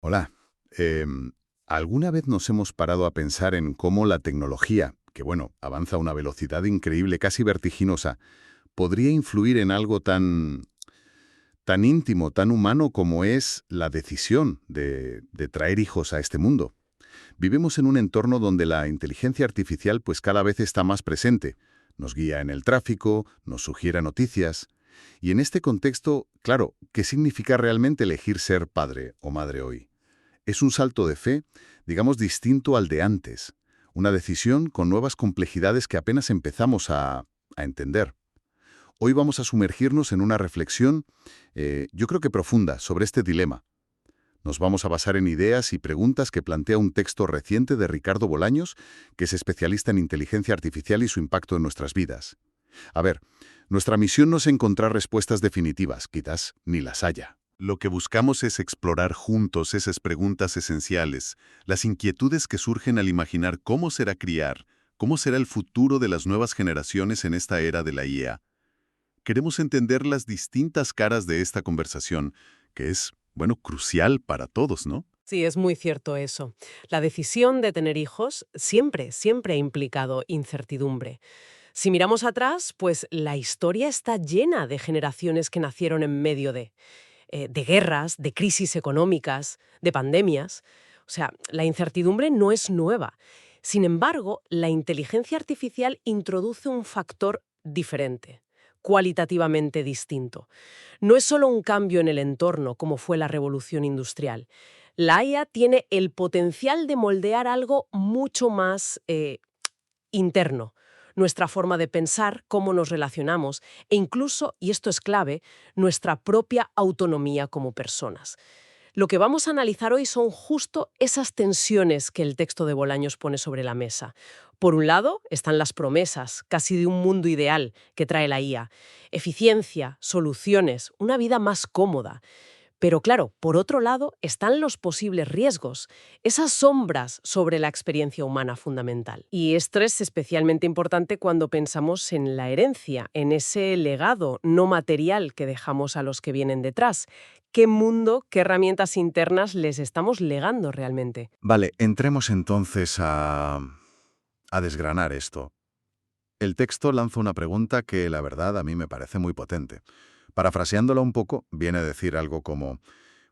Hola. ¿Alguna vez nos hemos parado a pensar en cómo la tecnología, que bueno, avanza a una velocidad increíble, casi vertiginosa, podría influir en algo tan íntimo, tan humano como es la decisión de traer hijos a este mundo? Vivimos en un entorno donde la inteligencia artificial pues cada vez está más presente. Nos guía en el tráfico, nos sugiere noticias. Y en este contexto, claro, ¿qué significa realmente elegir ser padre o madre hoy? Es un salto de fe, digamos, distinto al de antes. Una decisión con nuevas complejidades que apenas empezamos a entender. Hoy vamos a sumergirnos en una reflexión, yo creo que profunda, sobre este dilema. Nos vamos a basar en ideas y preguntas que plantea un texto reciente de Ricardo Bolaños, que es especialista en inteligencia artificial y su impacto en nuestras vidas. A ver, nuestra misión no es encontrar respuestas definitivas, quizás ni las haya. Lo que buscamos es explorar juntos esas preguntas esenciales, las inquietudes que surgen al imaginar cómo será criar, cómo será el futuro de las nuevas generaciones en esta era de la IA. Queremos entender las distintas caras de esta conversación, que es, bueno, crucial para todos, ¿no? Sí, es muy cierto eso. La decisión de tener hijos siempre ha implicado incertidumbre. Si miramos atrás, pues la historia está llena de generaciones que nacieron en medio de guerras, de crisis económicas, de pandemias. O sea, la incertidumbre no es nueva. Sin embargo, la inteligencia artificial introduce un factor diferente, cualitativamente distinto. No es solo un cambio en el entorno, como fue la revolución industrial. La IA tiene el potencial de moldear algo mucho más interno, nuestra forma de pensar, cómo nos relacionamos e incluso, y esto es clave, nuestra propia autonomía como personas. Lo que vamos a analizar hoy son justo esas tensiones que el texto de Bolaños pone sobre la mesa. Por un lado, están las promesas, casi de un mundo ideal que trae la IA. Eficiencia, soluciones, una vida más cómoda. Pero claro, por otro lado están los posibles riesgos, esas sombras sobre la experiencia humana fundamental. Y esto es especialmente importante cuando pensamos en la herencia, en ese legado no material que dejamos a los que vienen detrás. ¿Qué mundo, qué herramientas internas les estamos legando realmente? Vale, entremos entonces a desgranar esto. El texto lanza una pregunta que, la verdad, a mí me parece muy potente. Parafraseándola un poco, viene a decir algo como: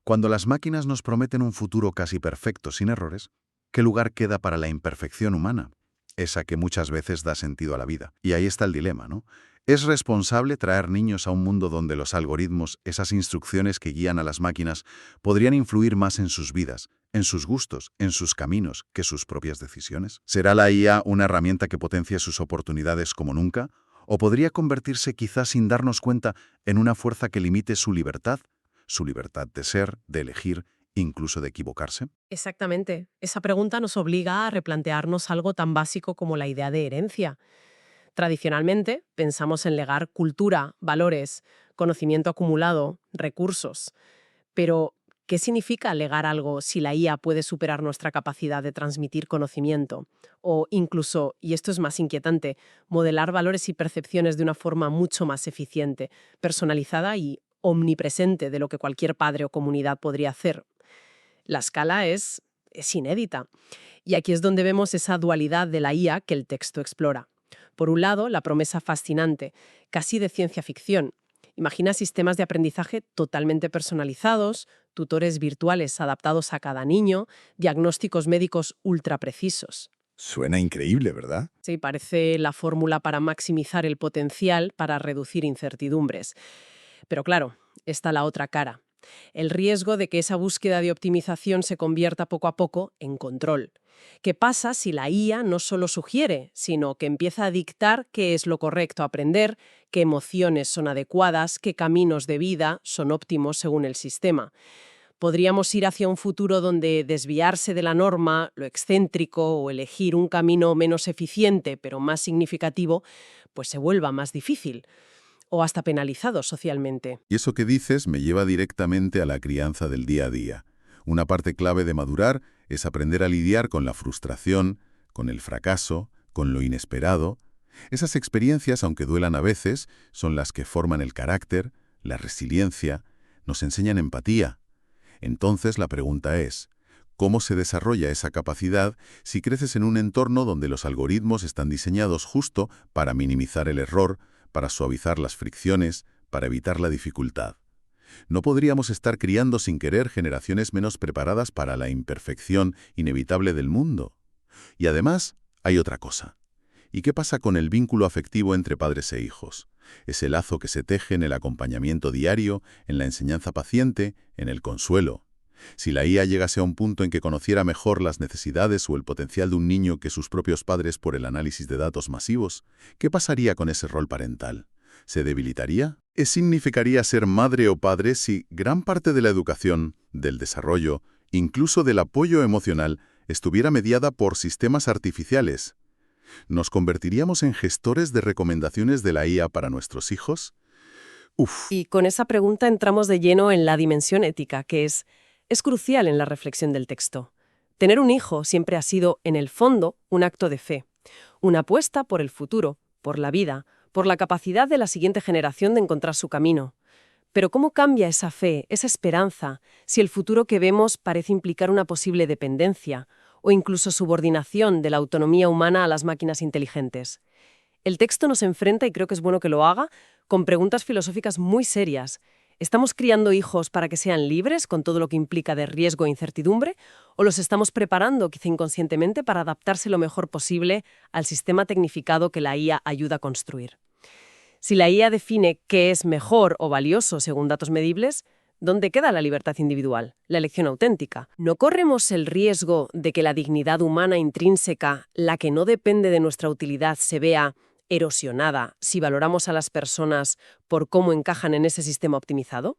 cuando las máquinas nos prometen un futuro casi perfecto, sin errores, ¿qué lugar queda para la imperfección humana? Esa que muchas veces da sentido a la vida. Y ahí está el dilema, ¿no? ¿Es responsable traer niños a un mundo donde los algoritmos, esas instrucciones que guían a las máquinas, podrían influir más en sus vidas, en sus gustos, en sus caminos, que sus propias decisiones? ¿Será la IA una herramienta que potencia sus oportunidades como nunca? ¿O podría convertirse, quizás sin darnos cuenta, en una fuerza que limite su libertad de ser, de elegir, incluso de equivocarse? Exactamente. Esa pregunta nos obliga a replantearnos algo tan básico como la idea de herencia. Tradicionalmente, pensamos en legar cultura, valores, conocimiento acumulado, recursos. Pero, ¿qué significa legar algo si la IA puede superar nuestra capacidad de transmitir conocimiento? O incluso, y esto es más inquietante, modelar valores y percepciones de una forma mucho más eficiente, personalizada y omnipresente de lo que cualquier padre o comunidad podría hacer. La escala es inédita. Y aquí es donde vemos esa dualidad de la IA que el texto explora. Por un lado, la promesa fascinante, casi de ciencia ficción. Imagina sistemas de aprendizaje totalmente personalizados, tutores virtuales adaptados a cada niño, diagnósticos médicos ultra precisos. Suena increíble, ¿verdad? Sí, parece la fórmula para maximizar el potencial para reducir incertidumbres. Pero claro, está la otra cara. El riesgo de que esa búsqueda de optimización se convierta poco a poco en control. ¿Qué pasa si la IA no solo sugiere, sino que empieza a dictar qué es lo correcto aprender, qué emociones son adecuadas, qué caminos de vida son óptimos según el sistema? Podríamos ir hacia un futuro donde desviarse de la norma, lo excéntrico o elegir un camino menos eficiente pero más significativo, pues se vuelva más difícil o hasta penalizado socialmente. Y eso que dices me lleva directamente a la crianza del día a día. Una parte clave de madurar es aprender a lidiar con la frustración, con el fracaso, con lo inesperado. Esas experiencias, aunque duelan a veces, son las que forman el carácter, la resiliencia, nos enseñan empatía. Entonces la pregunta es, ¿cómo se desarrolla esa capacidad si creces en un entorno donde los algoritmos están diseñados justo para minimizar el error, para suavizar las fricciones, para evitar la dificultad? ¿No podríamos estar criando sin querer generaciones menos preparadas para la imperfección inevitable del mundo? Y además, hay otra cosa. ¿Y qué pasa con el vínculo afectivo entre padres e hijos? Ese lazo que se teje en el acompañamiento diario, en la enseñanza paciente, en el consuelo. Si la IA llegase a un punto en que conociera mejor las necesidades o el potencial de un niño que sus propios padres por el análisis de datos masivos, ¿qué pasaría con ese rol parental? ¿Se debilitaría? ¿Qué significaría ser madre o padre si gran parte de la educación, del desarrollo, incluso del apoyo emocional, estuviera mediada por sistemas artificiales? ¿Nos convertiríamos en gestores de recomendaciones de la IA para nuestros hijos? Uf. Y con esa pregunta entramos de lleno en la dimensión ética, que es crucial en la reflexión del texto. Tener un hijo siempre ha sido, en el fondo, un acto de fe, una apuesta por el futuro, por la vida, por la capacidad de la siguiente generación de encontrar su camino. Pero ¿cómo cambia esa fe, esa esperanza, si el futuro que vemos parece implicar una posible dependencia o incluso subordinación de la autonomía humana a las máquinas inteligentes? El texto nos enfrenta, y creo que es bueno que lo haga, con preguntas filosóficas muy serias. ¿Estamos criando hijos para que sean libres, con todo lo que implica de riesgo e incertidumbre? ¿O los estamos preparando, quizá inconscientemente, para adaptarse lo mejor posible al sistema tecnificado que la IA ayuda a construir? Si la IA define qué es mejor o valioso según datos medibles, ¿dónde queda la libertad individual, la elección auténtica? ¿No corremos el riesgo de que la dignidad humana intrínseca, la que no depende de nuestra utilidad, se vea erosionada si valoramos a las personas por cómo encajan en ese sistema optimizado?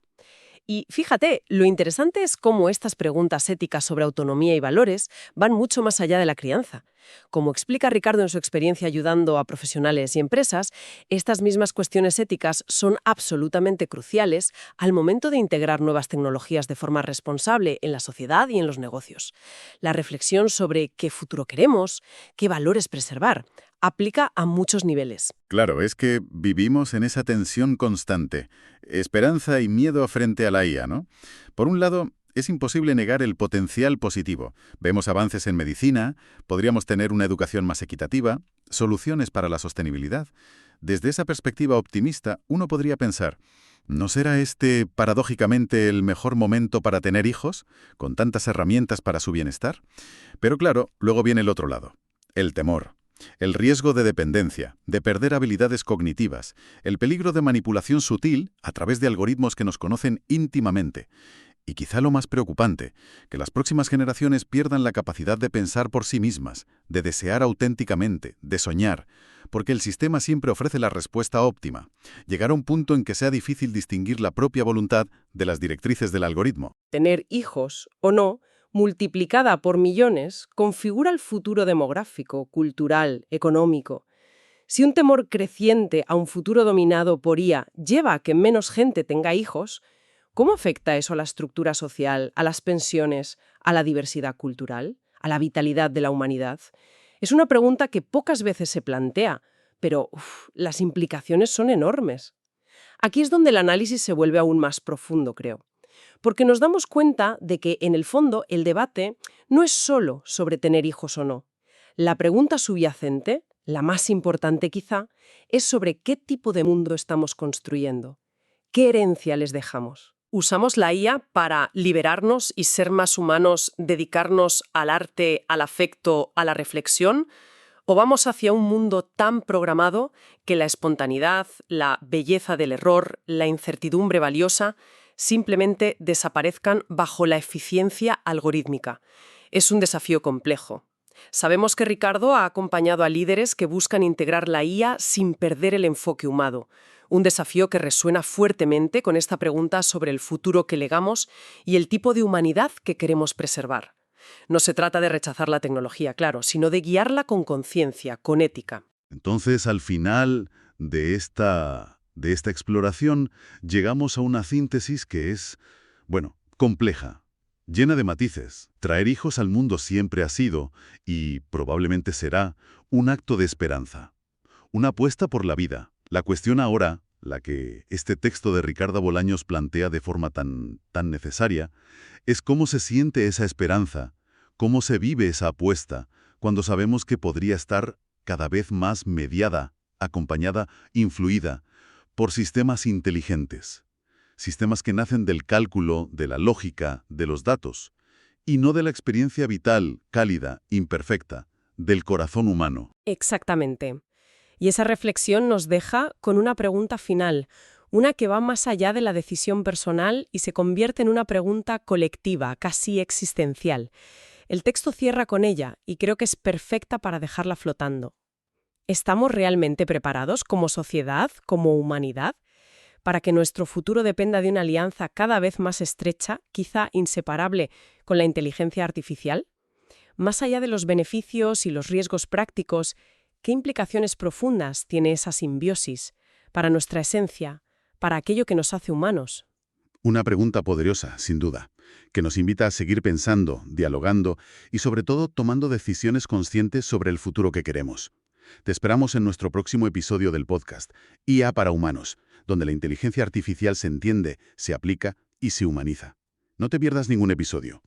Y fíjate, lo interesante es cómo estas preguntas éticas sobre autonomía y valores van mucho más allá de la crianza. Como explica Ricardo en su experiencia ayudando a profesionales y empresas, estas mismas cuestiones éticas son absolutamente cruciales al momento de integrar nuevas tecnologías de forma responsable en la sociedad y en los negocios. La reflexión sobre qué futuro queremos, qué valores preservar, aplica a muchos niveles. Claro, es que vivimos en esa tensión constante, esperanza y miedo frente a la IA, ¿no? Por un lado, es imposible negar el potencial positivo. Vemos avances en medicina, podríamos tener una educación más equitativa, soluciones para la sostenibilidad. Desde esa perspectiva optimista, uno podría pensar, ¿no será este, paradójicamente, el mejor momento para tener hijos, con tantas herramientas para su bienestar? Pero claro, luego viene el otro lado, el temor. El riesgo de dependencia, de perder habilidades cognitivas, el peligro de manipulación sutil a través de algoritmos que nos conocen íntimamente. Y quizá lo más preocupante, que las próximas generaciones pierdan la capacidad de pensar por sí mismas, de desear auténticamente, de soñar, porque el sistema siempre ofrece la respuesta óptima. Llegar a un punto en que sea difícil distinguir la propia voluntad de las directrices del algoritmo. Tener hijos o no, multiplicada por millones, configura el futuro demográfico, cultural, económico. Si un temor creciente a un futuro dominado por IA lleva a que menos gente tenga hijos, ¿cómo afecta eso a la estructura social, a las pensiones, a la diversidad cultural, a la vitalidad de la humanidad? Es una pregunta que pocas veces se plantea, pero las implicaciones son enormes. Aquí es donde el análisis se vuelve aún más profundo, creo. Porque nos damos cuenta de que, en el fondo, el debate no es solo sobre tener hijos o no. La pregunta subyacente, la más importante quizá, es sobre qué tipo de mundo estamos construyendo. ¿Qué herencia les dejamos? ¿Usamos la IA para liberarnos y ser más humanos, dedicarnos al arte, al afecto, a la reflexión? ¿O vamos hacia un mundo tan programado que la espontaneidad, la belleza del error, la incertidumbre valiosa simplemente desaparezcan bajo la eficiencia algorítmica? Es un desafío complejo. Sabemos que Ricardo ha acompañado a líderes que buscan integrar la IA sin perder el enfoque humano. Un desafío que resuena fuertemente con esta pregunta sobre el futuro que legamos y el tipo de humanidad que queremos preservar. No se trata de rechazar la tecnología, claro, sino de guiarla con conciencia, con ética. Entonces, al final de esta exploración, llegamos a una síntesis que es, bueno, compleja, llena de matices. Traer hijos al mundo siempre ha sido, y probablemente será, un acto de esperanza. Una apuesta por la vida. La cuestión ahora, la que este texto de Ricardo Bolaños plantea de forma tan necesaria, es cómo se siente esa esperanza, cómo se vive esa apuesta, cuando sabemos que podría estar cada vez más mediada, acompañada, influida por sistemas inteligentes. Sistemas que nacen del cálculo, de la lógica, de los datos, y no de la experiencia vital, cálida, imperfecta, del corazón humano. Exactamente. Y esa reflexión nos deja con una pregunta final, una que va más allá de la decisión personal y se convierte en una pregunta colectiva, casi existencial. El texto cierra con ella y creo que es perfecta para dejarla flotando. ¿Estamos realmente preparados como sociedad, como humanidad, para que nuestro futuro dependa de una alianza cada vez más estrecha, quizá inseparable, con la inteligencia artificial? Más allá de los beneficios y los riesgos prácticos, ¿qué implicaciones profundas tiene esa simbiosis para nuestra esencia, para aquello que nos hace humanos? Una pregunta poderosa, sin duda, que nos invita a seguir pensando, dialogando y sobre todo tomando decisiones conscientes sobre el futuro que queremos. Te esperamos en nuestro próximo episodio del podcast, IA para Humanos, donde la inteligencia artificial se entiende, se aplica y se humaniza. No te pierdas ningún episodio.